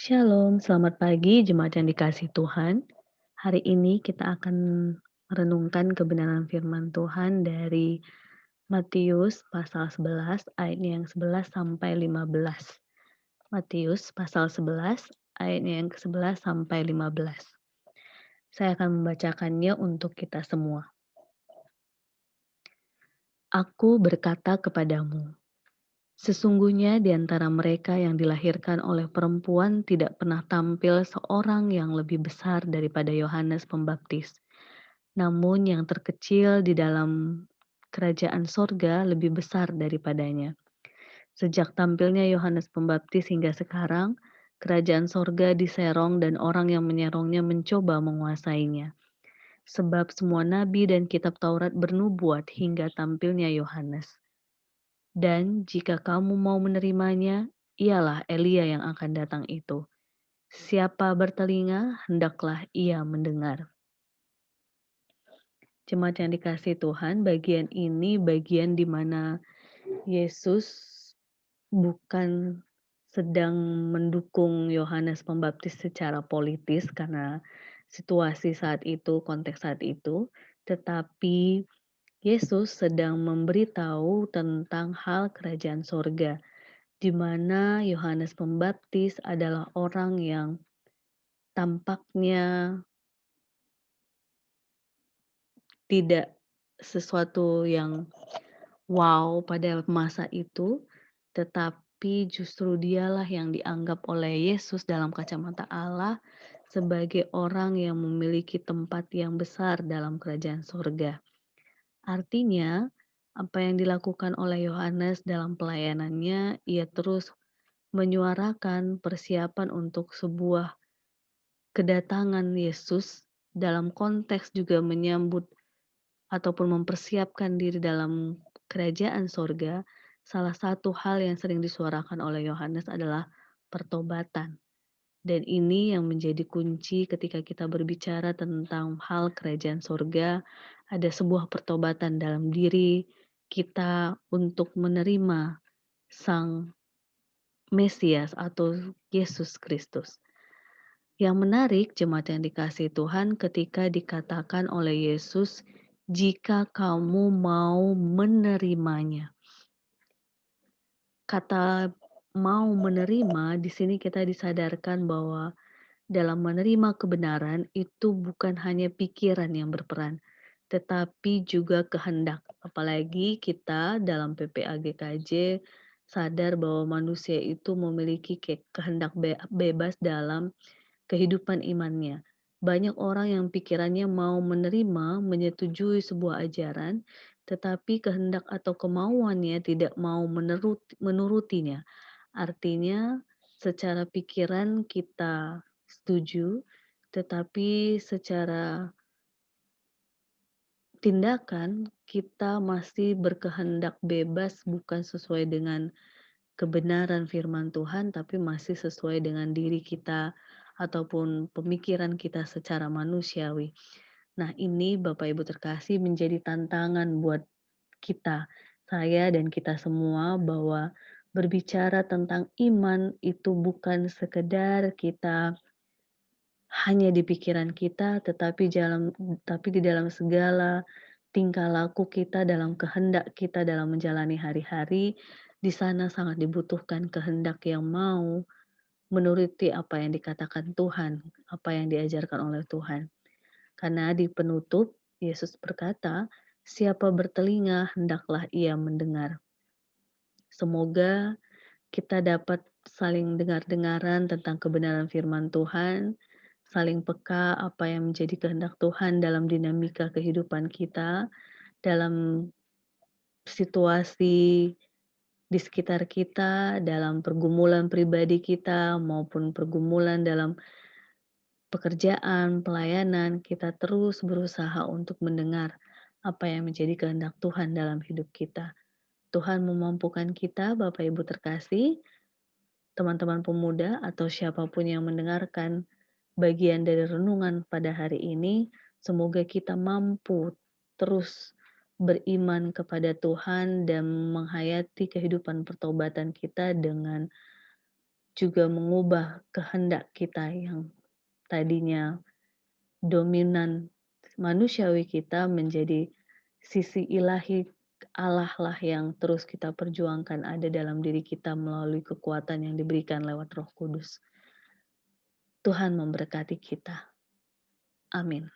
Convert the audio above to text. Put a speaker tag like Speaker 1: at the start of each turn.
Speaker 1: Shalom, selamat pagi jemaat yang dikasih Tuhan. Hari ini kita akan merenungkan kebenaran firman Tuhan dari Matius pasal 11 ayatnya yang 11 sampai 15. Matius pasal 11 ayatnya yang ke-11 sampai 15. Saya akan membacakannya untuk kita semua. Aku berkata kepadamu, sesungguhnya di antara mereka yang dilahirkan oleh perempuan tidak pernah tampil seorang yang lebih besar daripada Yohanes Pembaptis. Namun yang terkecil di dalam kerajaan sorga lebih besar daripadanya. Sejak tampilnya Yohanes Pembaptis hingga sekarang, kerajaan sorga diserong dan orang yang menyerongnya mencoba menguasainya. Sebab semua nabi dan kitab Taurat bernubuat hingga tampilnya Yohanes. Dan jika kamu mau menerimanya, ialah Elia yang akan datang itu. Siapa bertelinga, hendaklah ia mendengar. Jemaat yang dikasih Tuhan, bagian ini bagian di mana Yesus bukan sedang mendukung Yohanes Pembaptis secara politis karena situasi saat itu, konteks saat itu, tetapi Yesus sedang memberitahu tentang hal kerajaan sorga, di mana Yohanes Pembaptis adalah orang yang tampaknya tidak sesuatu yang wow pada masa itu, tetapi justru dialah yang dianggap oleh Yesus dalam kacamata Allah sebagai orang yang memiliki tempat yang besar dalam kerajaan sorga. Artinya, apa yang dilakukan oleh Yohanes dalam pelayanannya, ia terus menyuarakan persiapan untuk sebuah kedatangan Yesus dalam konteks juga menyambut ataupun mempersiapkan diri dalam kerajaan sorga. Salah satu hal yang sering disuarakan oleh Yohanes adalah pertobatan. Dan ini yang menjadi kunci ketika kita berbicara tentang hal kerajaan sorga, ada sebuah pertobatan dalam diri kita untuk menerima Sang Mesias atau Yesus Kristus. Yang menarik, jemaat yang dikasihi Tuhan, ketika dikatakan oleh Yesus, jika kamu mau menerimanya. Kata mau menerima, di sini kita disadarkan bahwa dalam menerima kebenaran itu bukan hanya pikiran yang berperan, tetapi juga kehendak. Apalagi kita dalam PPAGKJ sadar bahwa manusia itu memiliki kehendak bebas dalam kehidupan imannya. Banyak orang yang pikirannya mau menerima, menyetujui sebuah ajaran, tetapi kehendak atau kemauannya tidak mau menurutinya. Artinya, secara pikiran kita setuju, tetapi secara tindakan kita masih berkehendak bebas, bukan sesuai dengan kebenaran firman Tuhan, tapi masih sesuai dengan diri kita ataupun pemikiran kita secara manusiawi. Nah, ini Bapak Ibu terkasih menjadi tantangan buat kita, saya dan kita semua, bahwa berbicara tentang iman itu bukan sekedar kita hanya di pikiran kita, tapi di dalam segala tingkah laku kita, dalam kehendak kita dalam menjalani hari-hari, di sana sangat dibutuhkan kehendak yang mau menuruti apa yang dikatakan Tuhan, apa yang diajarkan oleh Tuhan. Karena di penutup, Yesus berkata, "Siapa bertelinga, hendaklah ia mendengar." Semoga kita dapat saling dengar-dengaran tentang kebenaran firman Tuhan, saling peka apa yang menjadi kehendak Tuhan dalam dinamika kehidupan kita, dalam situasi di sekitar kita, dalam pergumulan pribadi kita, maupun pergumulan dalam pekerjaan, pelayanan, kita terus berusaha untuk mendengar apa yang menjadi kehendak Tuhan dalam hidup kita. Tuhan memampukan kita, Bapak Ibu terkasih, teman-teman pemuda atau siapapun yang mendengarkan bagian dari renungan pada hari ini, semoga kita mampu terus beriman kepada Tuhan dan menghayati kehidupan pertobatan kita dengan juga mengubah kehendak kita yang tadinya dominan manusiawi kita menjadi sisi ilahi Allah lah yang terus kita perjuangkan ada dalam diri kita melalui kekuatan yang diberikan lewat Roh Kudus. Tuhan memberkati kita. Amin.